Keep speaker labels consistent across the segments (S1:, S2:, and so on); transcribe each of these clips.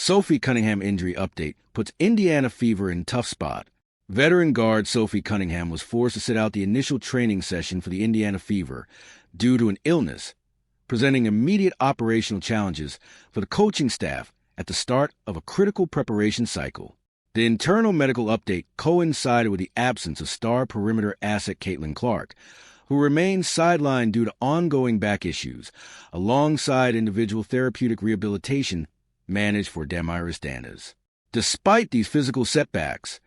S1: Sophie Cunningham injury update puts Indiana Fever in tough spot. Veteran guard Sophie Cunningham was forced to sit out the initial training session for the Indiana Fever due to an illness, presenting immediate operational challenges for the coaching staff at the start of a critical preparation cycle. The internal medical update coincided with the absence of star perimeter asset Caitlin Clark, who remains sidelined due to ongoing back issues, alongside individual therapeutic rehabilitation managed for Damaris Danas. Despite these physical setbacks,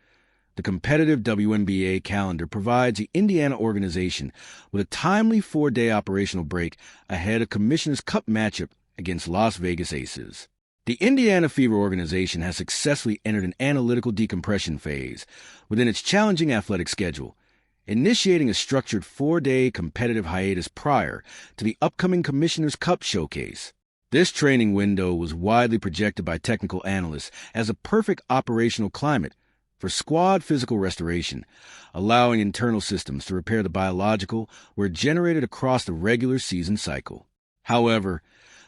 S1: the competitive WNBA calendar provides the Indiana organization with a timely 4-day operational break ahead of Commissioner's Cup matchup against Las Vegas Aces. The Indiana Fever organization has successfully entered an analytical decompression phase within its challenging athletic schedule, initiating a structured 4-day competitive hiatus prior to the upcoming Commissioner's Cup showcase. This training window was widely projected by technical analysts as a perfect operational climate for squad physical restoration, allowing internal systems to repair the biological were generated across the regular season cycle. However,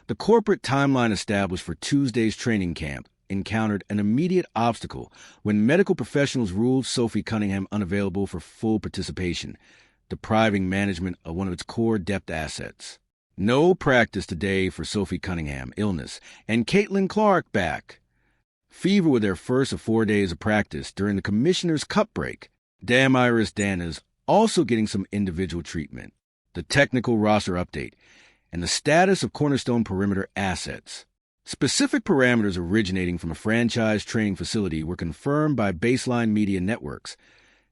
S1: the corporate timeline established for Tuesday's training camp encountered an immediate obstacle when medical professionals ruled Sophie Cunningham unavailable for full participation, depriving management of one of its core depth assets. No practice today for Sophie Cunningham, illness, and Caitlin Clark back. Fever with their first of 4 days of practice during the Commissioner's Cup break. Damaris Danas also getting some individual treatment. The technical roster update and the status of cornerstone perimeter assets. Specific parameters originating from a franchise training facility were confirmed by Baseline Media Networks,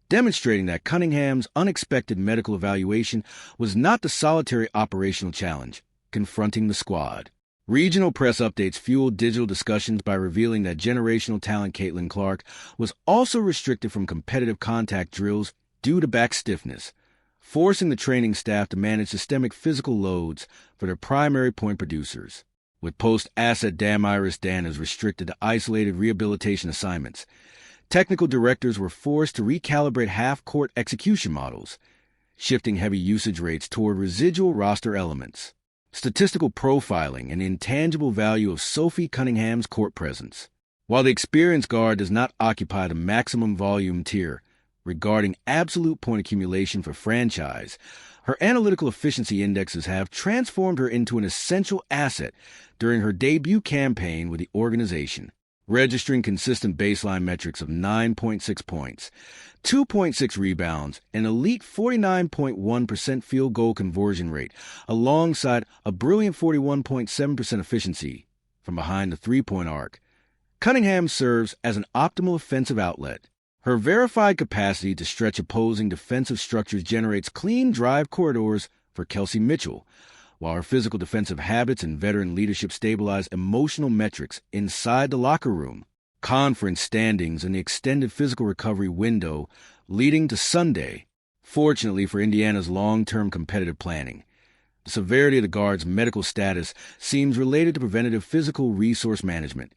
S1: demonstrating that Cunningham's unexpected medical evaluation was not the solitary operational challenge confronting the squad. Regional press updates fueled digital discussions by revealing that generational talent Caitlin Clark was also restricted from competitive contact drills due to back stiffness, forcing the training staff to manage systemic physical loads for their primary point producers. With post-asset Damaris Danas restricted to isolated rehabilitation assignments, technical directors were forced to recalibrate half-court execution models, shifting heavy usage rates toward residual roster elements. Statistical profiling and the intangible value of Sophie Cunningham's court presence. While the experienced guard does not occupy the maximum volume tier regarding absolute point accumulation for franchise, her analytical efficiency indexes have transformed her into an essential asset during her debut campaign with the organization, registering consistent baseline metrics of 9.6 points, 2.6 rebounds, an elite 49.1% field goal conversion rate, alongside a brilliant 41.7% efficiency from behind the three-point arc. Cunningham serves as an optimal offensive outlet. Her verified capacity to stretch opposing defensive structures generates clean drive corridors for Kelsey Mitchell, while her physical defensive habits and veteran leadership stabilize emotional metrics inside the locker room. Conference standings and the extended physical recovery window leading to Sunday. Fortunately for Indiana's long-term competitive planning, the severity of the guard's medical status seems related to preventative physical resource management,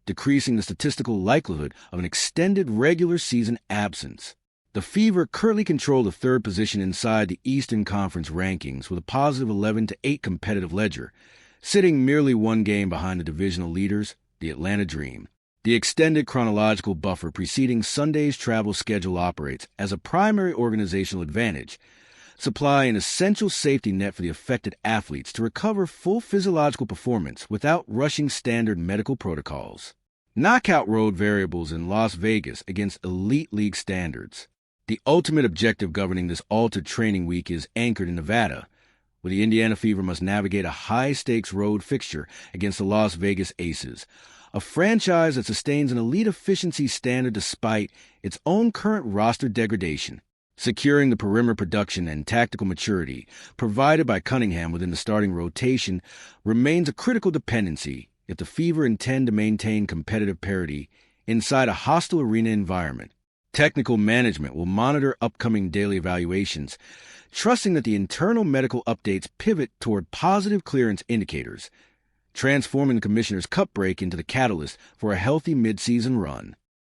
S1: decreasing the statistical likelihood of an extended regular season absence. The Fever currently control the third position inside the Eastern Conference rankings with a positive 11-8 competitive ledger, sitting merely one game behind the divisional leaders, the Atlanta Dream. The extended chronological buffer preceding Sunday's travel schedule operates as a primary organizational advantage, supplying an essential safety net for the affected athletes to recover full physiological performance without rushing standard medical protocols. Knockout road variables in Las Vegas against elite league standards. The ultimate objective governing this altered training week is anchored in Nevada, where the Indiana Fever must navigate a high-stakes road fixture against the Las Vegas Aces, a franchise that sustains an elite efficiency standard despite its own current roster degradation. Securing the perimeter production and tactical maturity provided by Cunningham within the starting rotation remains a critical dependency if the Fever intend to maintain competitive parity inside a hostile arena environment. Technical management will monitor upcoming daily evaluations, trusting that the internal medical updates pivot toward positive clearance indicators, transforming the Commissioner's Cup break into the catalyst for a healthy midseason run.